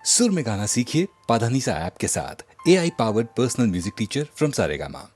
सुर में गाना सीखिए पाधानीसा ऐप के साथ। AI powered personal music teacher from Saregama.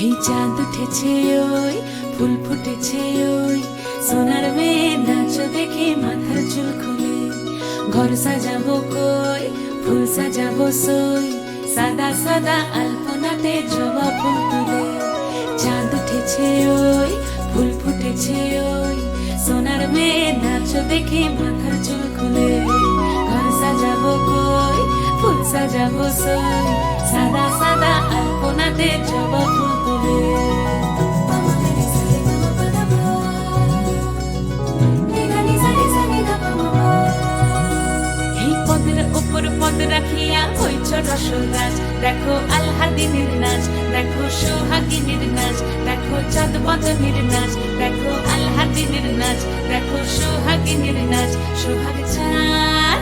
এই চাঁদ উঠেছে ওই ফুল ফুটেছে ওই সোনার মেয়ে নাচ দেখে মাথার চুল খুলে ঘর সাজাবো কই ফুল সাজাবো সই সাদা সাদা আলপনাতে জবা ফুল তুলে চাঁদ উঠেছে ওই ফুল ফুটেছে ওই সোনার মেয়ে নাচ দেখে মাথার চুল খুলে ঘর সাজাবো কই ফুল সাজাবো সই সাদা সাদা আলপনাতে জবা ফুল তুলে এই পদের উপর পদ রাখিয়া হইছ রসরাজ দেখো আল্লাদিনের নাচ দেখো সোহাগিনীর নাচ দেখো চাঁদ বদনের নাচ দেখো আল্লাদিনের নাচ দেখো সোহাগিনীর নাচ সোহাগ চাঁদ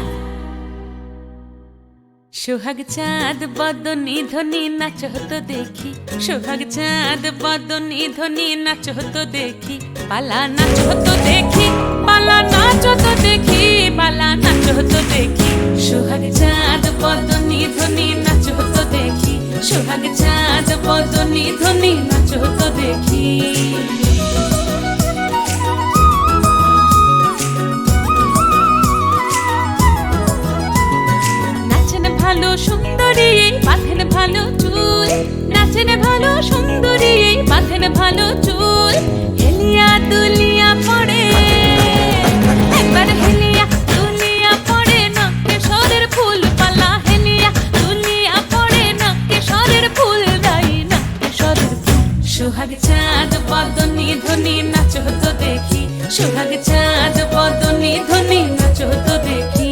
সোহাগ চাঁদ বদনী ধ্বনি নাচ হতো দেখি সোহাগ চাঁদ বদনী ধ্বনি নাচ হতো দেখি পালা নাচ হতো দেখি পালা নাচ হতো দেখি পালা নাচ হতো দেখি সোহাগ চাঁদ বদনী ধ্বনি নাচ হতো দেখি সোহাগ চাঁদ বদনী ধ্বনি নাচ হতো দেখি ভালো সুন্দরী বাঁধেন ভালো চুল নাচেন ভালো সুন্দরী বাঁধেন ভালো চুল হেলিয়া দুলিয়া পড়ে একবার হেলিয়া দুলিয়া পড়ে না কেশরের ফুল পালা হেলিয়া দুলিয়া পড়ে না কেশরের ফুল গাই না কেশরের ফুল সোহাগ চাঁদ বদনী ধ্বনি নাচ হতো দেখি সোহাগ চাঁদ বদনী ধ্বনি নাচ হতো দেখি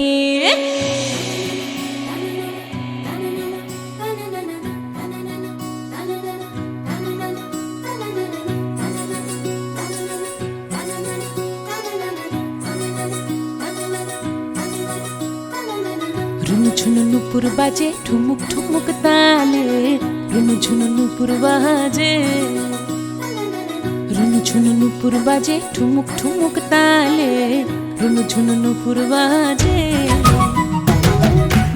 ঝুনু নুপুর বাজে ঠুমুক ঠুমুক তালে রুনু ঝুনু নুপুর বাজে রুনু ঝুনু নুপুর বাজে ঠুমুক ঠুমুক তালে রুনু ঝুনু নুপুর বাজে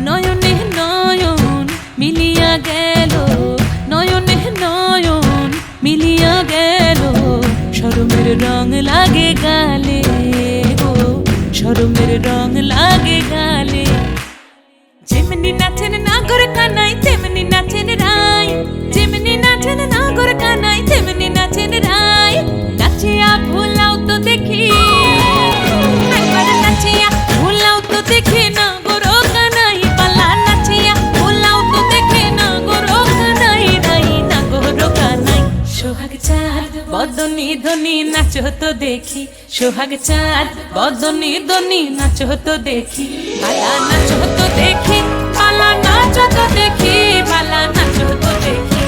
নয়নে নয়ন মিলিয়া গেল নয়নে নয়ন মিলিয়া গেল শরমের রং লাগে গালে গো শরমের রং লাগে গালে যেমনি নাচেন নাগর কানাই তেমনি নাচেন রাই যেমনি নাচেন নাগর কানাই তেমনি নাচেন রাই নাচিয়া ভুলাও তো দেখি একবার নাচিয়া ভুলাও তো দেখি নাগর কানাই পালা নাচিয়া ভুলাও তো দেখি নাগর কানাই রাই নাগর কানাই সোহাগ চাঁদ বদনী ধ্বনি নাচ হতো দেখি সোহাগ চাঁদ বদনী ধ্বনি নাচ হতো দেখি পালা নাচ হতো দেখি পালা নাচ হতো দেখি পালা নাচ হতো দেখি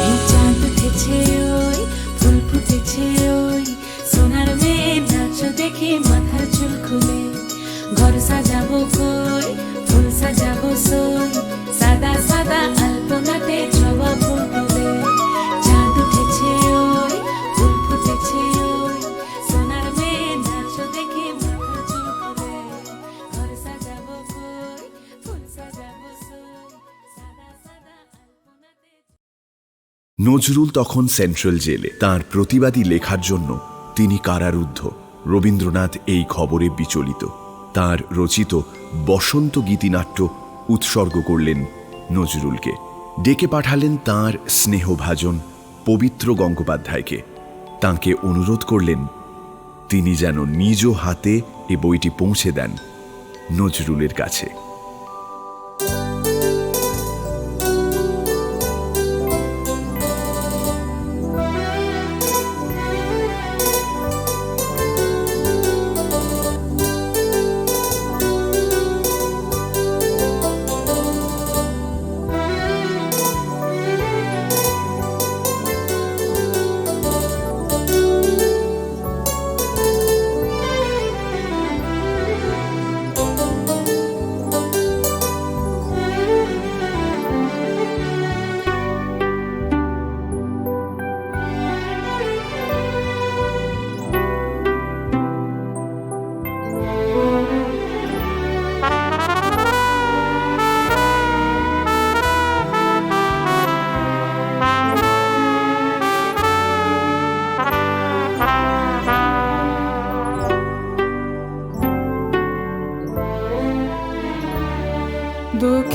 এই চাঁদ উঠেছে ওই ফুল ফুটেছে ওই সোনার মেয়ে নাচ দেখি মাথার চুল খুলে ঘর সাজাবো কই ফুল সাজাবো সই সাদা সাদা আলপনাতে জবা ফুল তুলে চাঁদ উঠেছে ওই ফুল ফুটেছে ওই সোনার মেয়ে নাচ দেখি মাথার চুল খুলে ঘর সাজাবো কই ফুল সাজাবো সই সাদা সাদা আলপনাতে। নজরুল তখন সেন্ট্রাল জেলে তার প্রতিবাদী লেখার জন্য তিনি কারারুদ্ধ। রবীন্দ্রনাথ এই খবরে বিচলিত। তার রচিত বসন্ত গীতিনাট্য উৎসর্গ করলেন নজরুলকে। ডেকে পাঠালেন তাঁর স্নেহভাজন পবিত্র গঙ্গোপাধ্যায়কে। তাঁকে অনুরোধ করলেন তিনি যেন নিজ হাতে এ বইটি পৌঁছে দেন নজরুলের কাছে।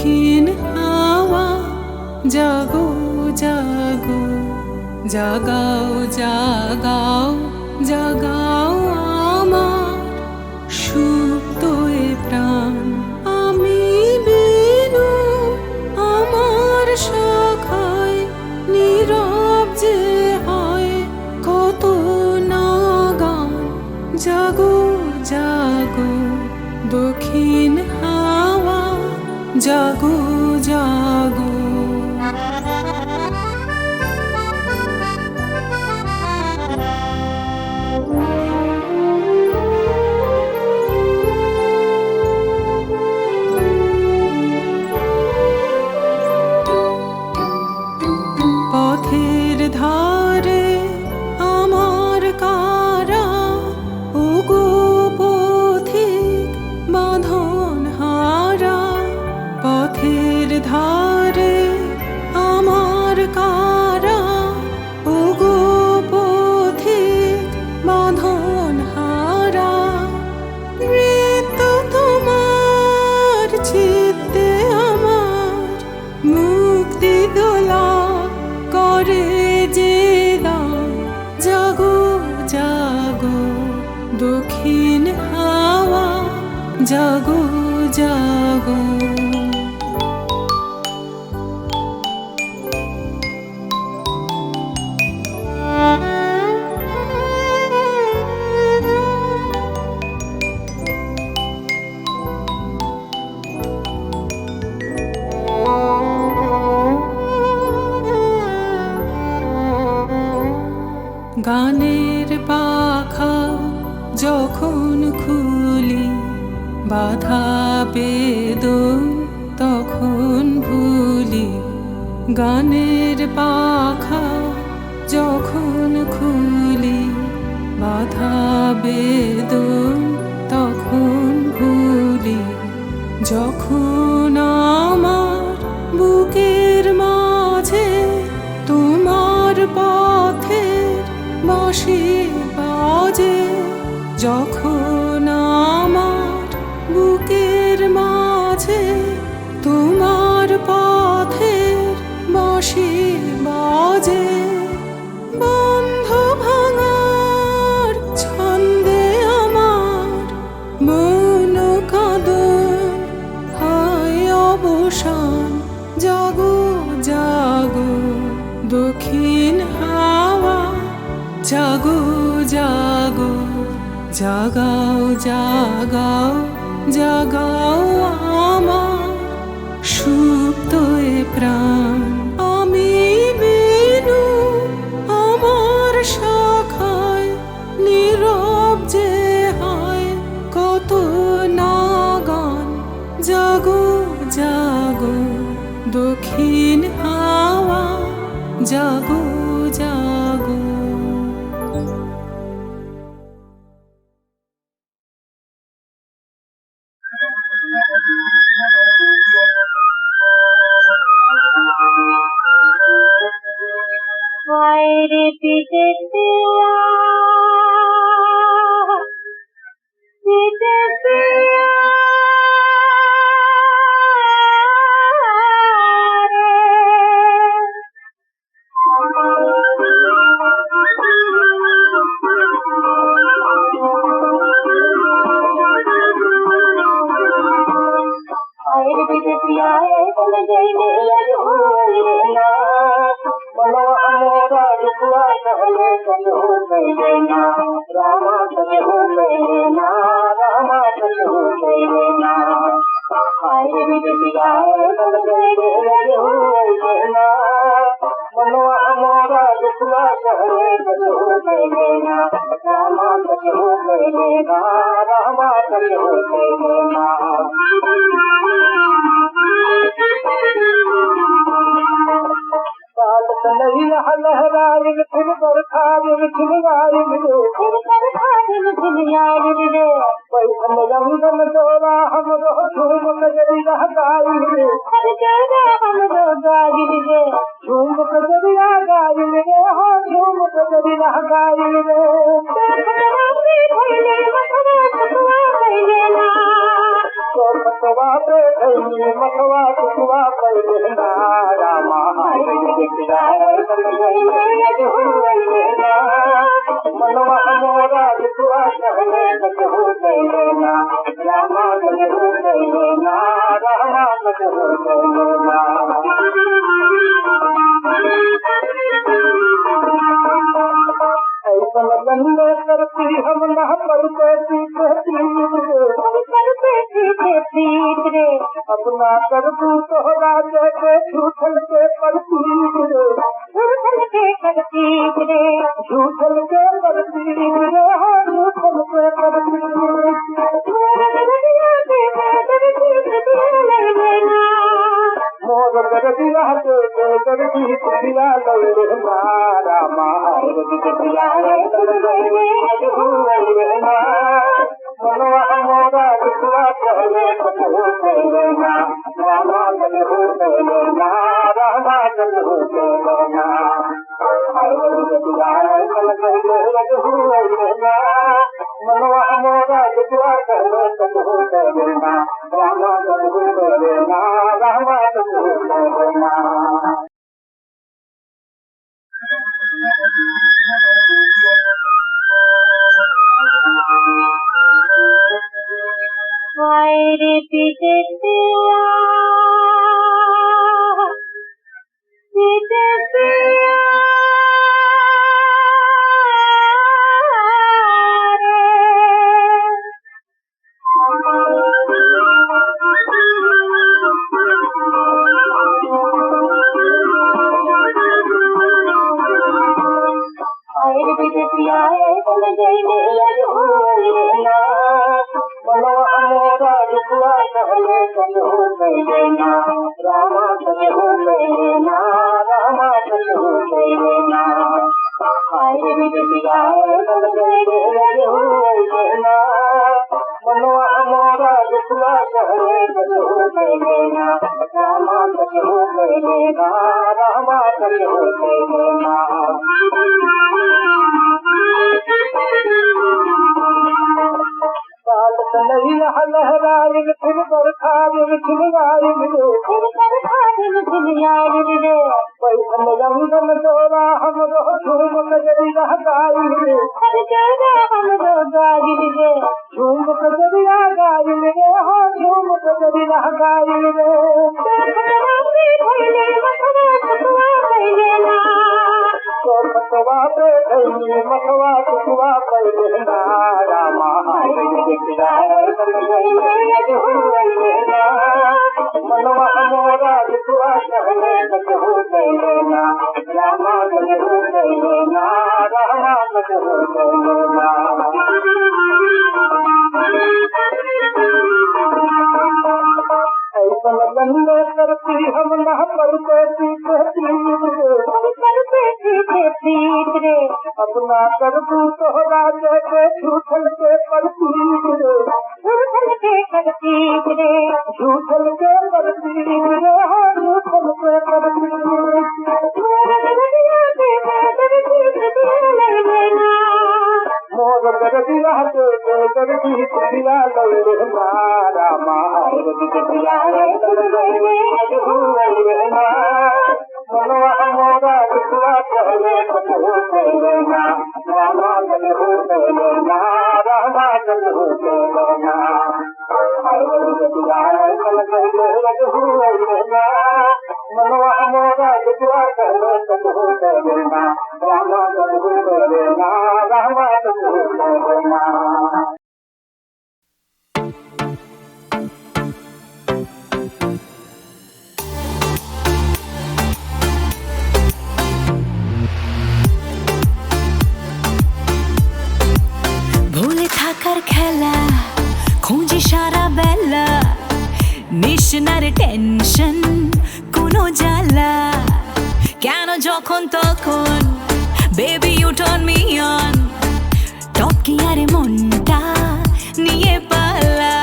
দক্ষিণ হাওয়া জাগো জাগো, জাগাও জাগাও জাগাও আমার সুপ্ত এ প্রাণ। আমি বেনু আমার শাখায় নীরব যে হয় কত না গান। জাগো জাগো দক্ষিণ হাওয়া জাগো জাগো। পথের ধারে আমার কারা, ওগো পথিক বাঁধন হারা। পথের ধারে আমার কারা, ওগো পথিক বাঁধন হারা। মৃত্যু তোমার চিত্তে আমার মুক্তি দোলা করে যে দান। জাগো জাগো দক্ষিণ হাওয়া জাগো জাগো। গানের পাখা যখন খুলি, বাধা বেদন তখন ভুলি। গানের পাখা যখন খুলি, বাধা বেদন তখন ভুলি। যখন আমার বুকের মাঝে তোমার পথের বাঁশি বাজে, যখন আমার বুকের মাঝে তোমার পথের বাঁশি বাজে। বন্ধ ভাঙার ছন্দে আমার মন কাঁদন হয় অবসান। জাগো জাগো দক্ষিণ হাওয়া জাগো জাগো, জাগাও জাগাও জাগাও আমার সুপ্ত এ প্রাণ। আমি বেনু আমার শাখায় নীরব যে হয় কত না গান। জাগো জাগো দক্ষিণ হাওয়া জাগো জাগো। রে পিটেতে পিটেতে खतवा पे धैनी मखवा कुवा पहले ना रामा मनवा मोरा कुआ कहले हो गए ना रामा हो गए ना रामा हो गए ना ऐसा लंबे करती हम ना पड़ते पीछे रे अपना कर तू तो राजे के झूठल के पड़ती रे झूठल के पड़ती रे झूठल के पड़ती रे झूठल के पड़ती मोर कर दिया के कर दी दिया ले रामा मनवा मोरा कुआ कहले हो गए ना रामा हो गए ना रामा हो गए ना मनवा मोरा कुआ कहले हो गए ना रामा हो गए ना रामा हो गए ना रे पीते लहराए फिर बरखा पैसन रंगन जोरा हमरो झूम कजरिया गाई रे झूम कजरिया गाई रे हो झूम कजरिया गाई रे खतवा पे धैनी मखवा कुआ पहले ना रामा मनवा मोरा कुआ कहले हो गए ना रामा हो गए ना रामा हो गए ना ऐसा लंबे करती हम ना पड़ते पीछे रे अपना कर तू तो राजे के झूठल के पड़ती रे झूठल के पड़ती रे झूठल के पड़ती रे झूठल के पड़ती मोर कर दिया के कर दी दिया ले रामा मनवा मोरा कुआ कहले हो गए ना रामा हो गए ना रामा हो गए ना मनवा मोरा कुआ कहले हो गए ना रामा हो गए ना रामा हो गए ना থাকার খেলা খুঁজি সারা বেলা নিশনার টেনশন কোনো জ্বালা কেন যখন তখন baby you turn me on top গিয়ারে মনটা নিয়ে পালা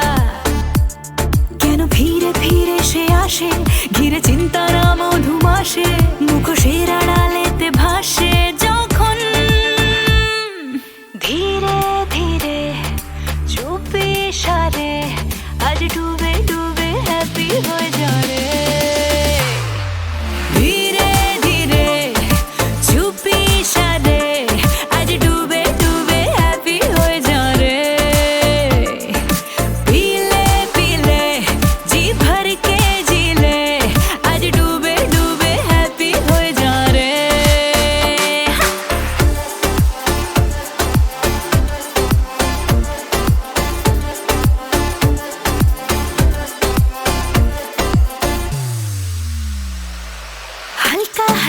কেন ফিরে ফিরে সে আসে ঘিরে চিন্তার মধুমাসে মুখোশের আড়ালেতে ভাসে যখন ধীরে ধীরে চুপি সারে আজ ডুবে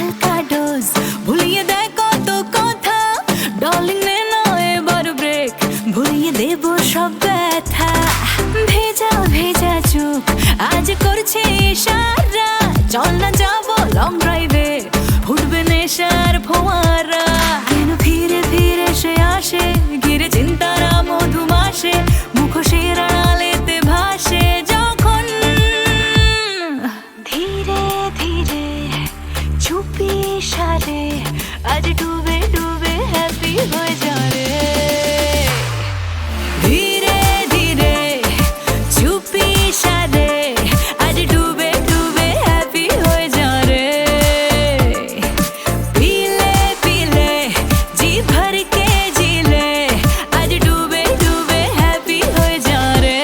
হালকা ডোজ ভুলিয়ে দেয় কত কথা ডার্লিং নে না এবার ব্রেক ভুলিয়ে দেব সব ব্যথা ভেজা ভেজা চোখ আজ করছে ইশারা চল না যাবো লং ড্রাইভে উঠবে নেশার ফোয়ারা কেন ফিরে ফিরে সে আসে ঘিরে চিন্তারা মধুমাসে মুখোশের আড়ালেতে ভাসে যখন ধীরে ধীরে চুপি সারে আজ ডুবে ডুবে হ্যাপি হয়ে যা রে ধীরে ধীরে চুপি সারে আজ ডুবে ডুবে হ্যাপি হয়ে যা রে পিলে পিলে জি ভর के জিলে আজ ডুবে ডুবে হ্যাপি হয়ে যা রে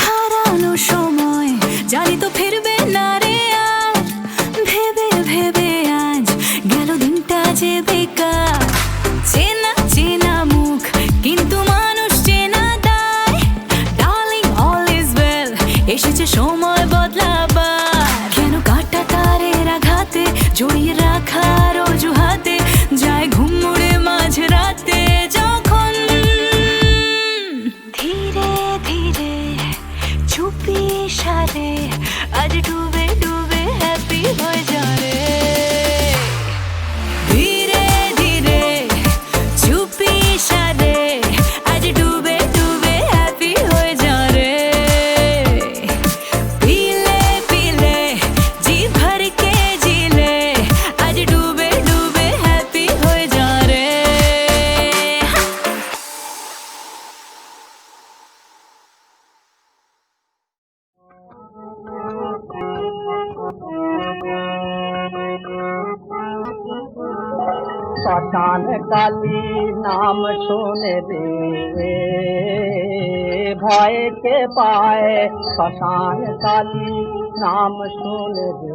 হারানো সময় জানি তো ফিরবে না রে আর ভেবে ভেবে আজ গেল দিনটা যে বেকার চেনা চেনা মুখ কিন্তু মানুষ চেনা দায় ডার্লিং অল ইজ ওয়েল এসেছে সময় বদলাবার কেন কাটা তারের আঘাতে জড়িয়ে রাখার অজুহাতে যায় ঘুম উড়ে মাঝ রাতে যখন ধীরে ধীরে চুপি সারে আজ ডুবে ডুবে হ্যাপি হয়ে যা রে ধীরে ধীরে চুপি সারে আজ ডুবে ডুবে হ্যাপি হয়ে যা রে পিলে পিলে জি ভর के জিলে আজ ডুবে ডুবে হ্যাপি হয়ে যা রে শ্মশান কালী নাম শুনে রে ভয়কে পায় শ্মশান কালী নাম শুনে রে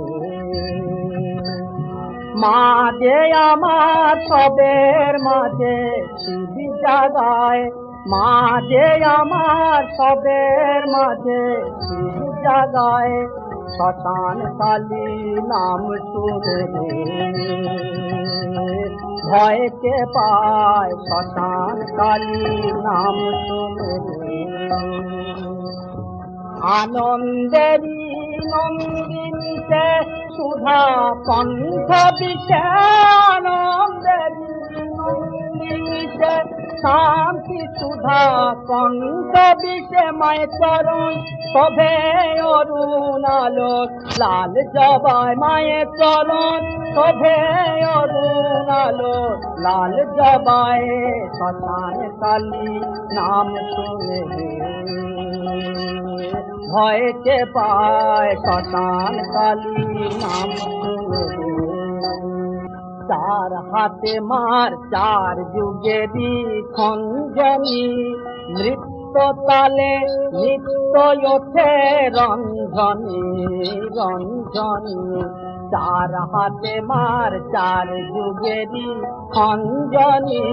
মা যে আমার সবের মাঝে শিব জাগায় মা যে আমার সবের মাঝে শিব জাগায় শ্মশান কালী নাম শুনে রে ভয়কে পায় শ্মশান কালী নাম শুনে রে আনন্দেরই নন্দিনীতে সুধা কণ্ঠ বিষে আনন্দেরই নন্দিনীতে শান্তি সুধা কণ্ঠ বিষে মায় চরণ শোভে অরুণ আলোক লাল জবায় মায়ের চরণ শোভে অরুণ আলোক লাল জবায় শ্মশান কালী নাম শুনে রে ভয়কে পায় শ্মশান কালী নাম শুনে রে চার হাতে মার চার যুগেরই খঞ্জনি নৃত্য তালে নিত্য ওঠে রঞ্জনী রঞ্জনী চার হাতে মার চার যুগেরই খঞ্জনি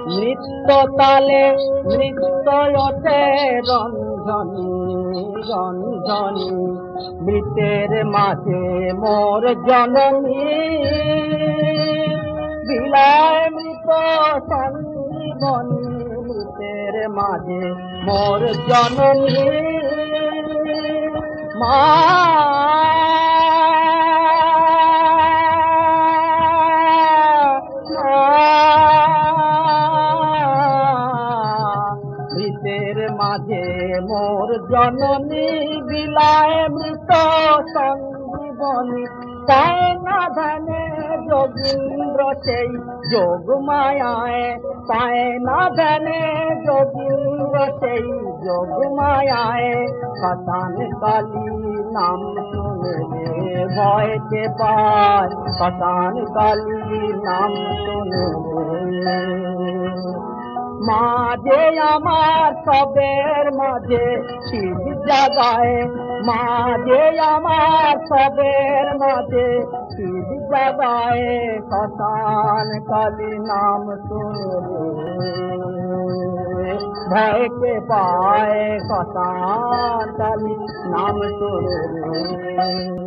নৃত্য তালে নৃত্য ওঠে রঞ্জনী রঞ্জনী মৃতের মাঝে মোর জননী বিলায় মৃত সঞ্জীবনী মৃতের মাঝে মোর জননী মা মৃতের মাঝে মোর জননী বিলায় মৃত সঞ্জীবনী তাই না ধানে যোগীন্দ্র সেই যোগ মায়ায় পায় না ধানে যোগীন্দ্র সেই যোগ মায়ায় শ্মশান কালী নাম শুনে রে ভয়কে পায় শ্মশান কালী নাম শুনে রে মাঝে আমার সবের মাঝে শিব জাগায় মাঝে আমার সবের মাঝে শিব जगाए शतान काली नाम सुने भय के पाए शतान काली नाम सुने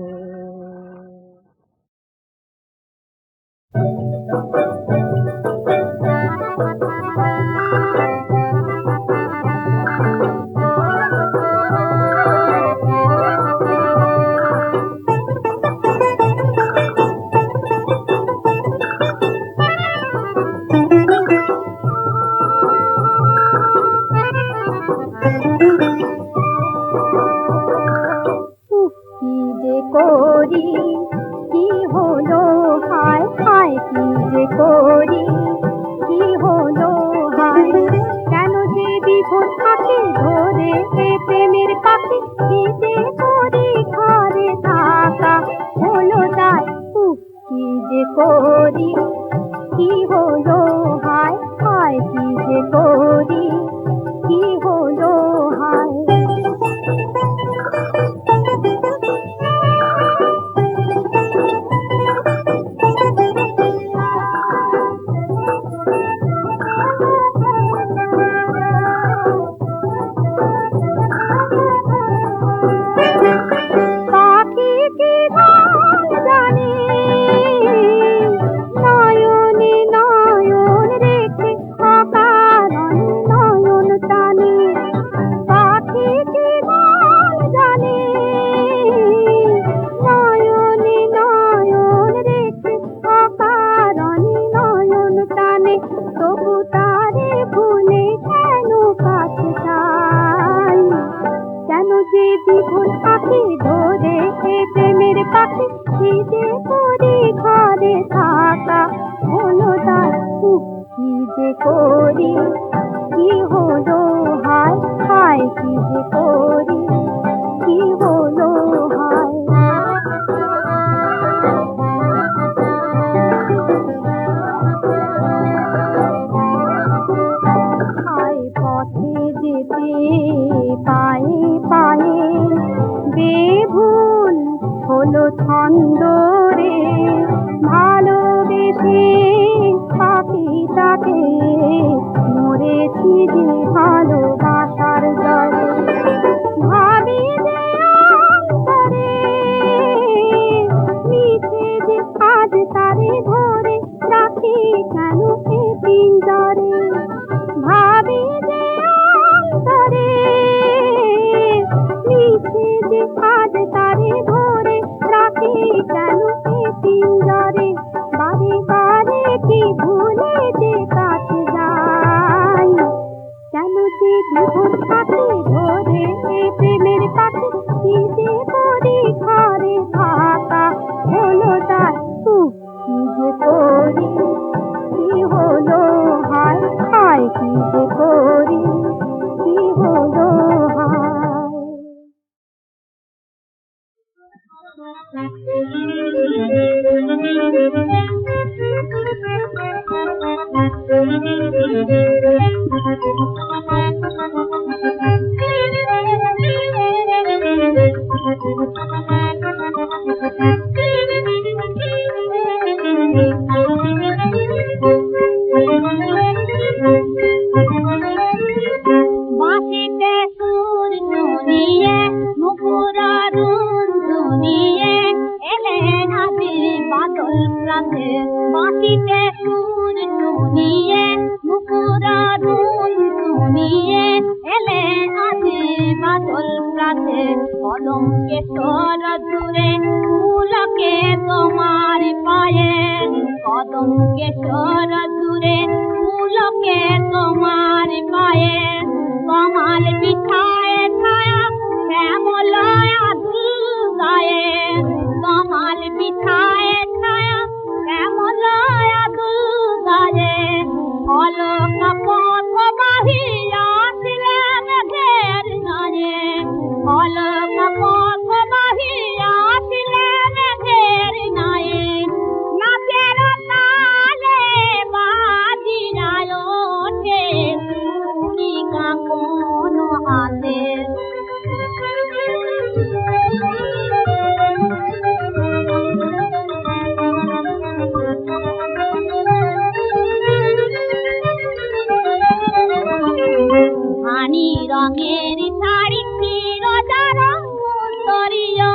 রঙের শাড়ি ফিরোজা রং উত্তরীয়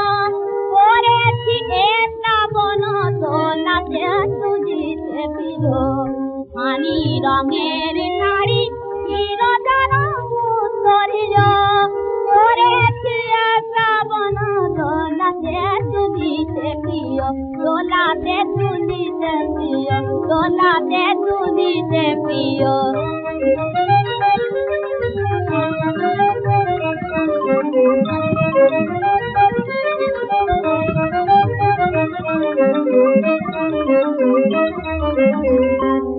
পরেছি এ শ্রাবণ দোলাতে তুলিতে প্রিয় হানি রঙের শাড়ি ফিরোজা রং উত্তরীয় পরেছি এ শ্রাবণ দোলাতে তুলিতে প্রিয় দোলাতে তুলিতে প্রিয় দোলাতে তুলিতে প্রিয়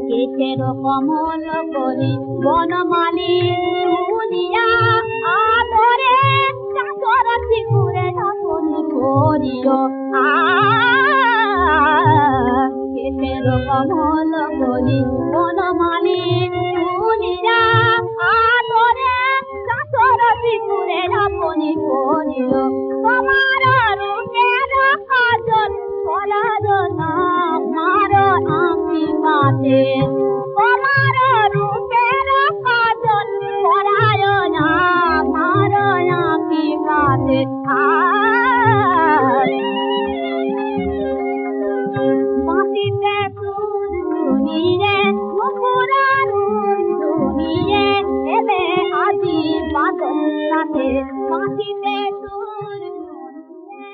কেশের কমল করি বনমালী শুনিয়া আদরে চাকর শিকুরে ঢাকুনি করিও কেশের কমল করি বনমালী শুনিয়া আদরে চাকর শিকুরে ঢাকুনি করিও তোমার রূপের কাজল করার না মার আঁকি পাতে তোমার রূপের কাজল করায় না মার আঁকি পাতে মাটিতে সুর শুনিয়ে মুকুরার শুনিয়ে এলে আজি বাদল সাথে মাটিতে সুর শুনিয়ে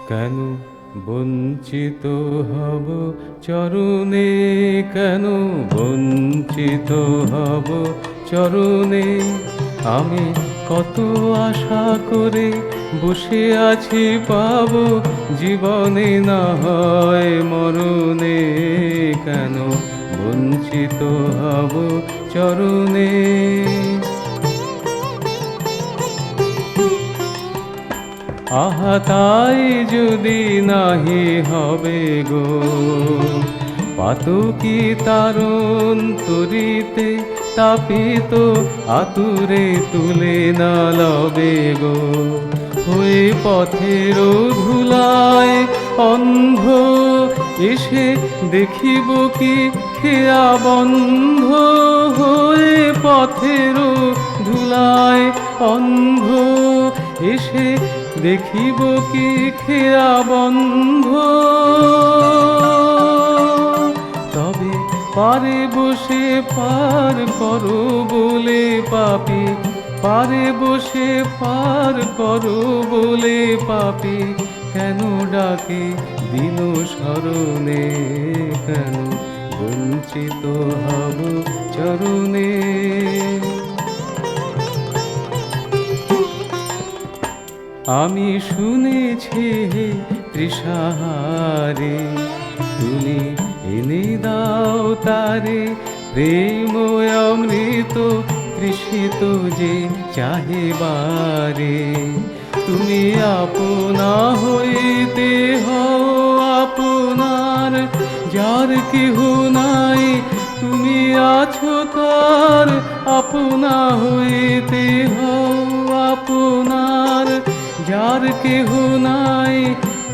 কেন বঞ্চিত হব চরণে কেন বঞ্চিত হব চরণে আমি কত আশা করে বসে আছি পাব জীবনে না হয় মরণে কেন বঞ্চিত হব চরণে আহা তাই যদি নাহি হবে গো পাতকি তারণ তরিতে তাপিত আতুরে তুলে না লবে গো হয়ে পথের ধুলায় অন্ধ এসে দেখিব কি খেয়া বন্ধ হয়ে পথের ধুলায় অন্ধ এসে দেখিব কি খেয়া বন্ধ তবে পারে বসে পার করো বলে পাপী পারে বসে পার করো বলে পাপী কেন ডাকে দিন স্মরণে কেন বঞ্চিত হব চরণে আমি শুনেছি হে তৃষাহারে তুমি এনে দাও তারে প্রেম অমৃত তৃষিত যে চাহে বারে তুমি আপনা হইতে হও আপনার যার কেহ নাই তুমি আছো তার আপনা হইতে হও আপনার যার কেহ নাই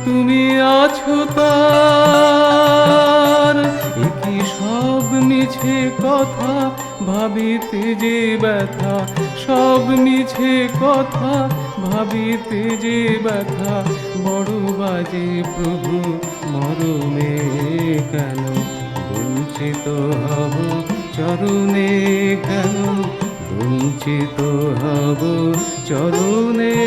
তুমি আছো তার একই সব মিছে কথা ভাবিতে যে ব্যথা সব মিছে কথা ভাবিতে যে ব্যথা বড় বাজে প্রভু মরণে কেন বঞ্চিত হব চরণে কেন বঞ্চিত হব চরণে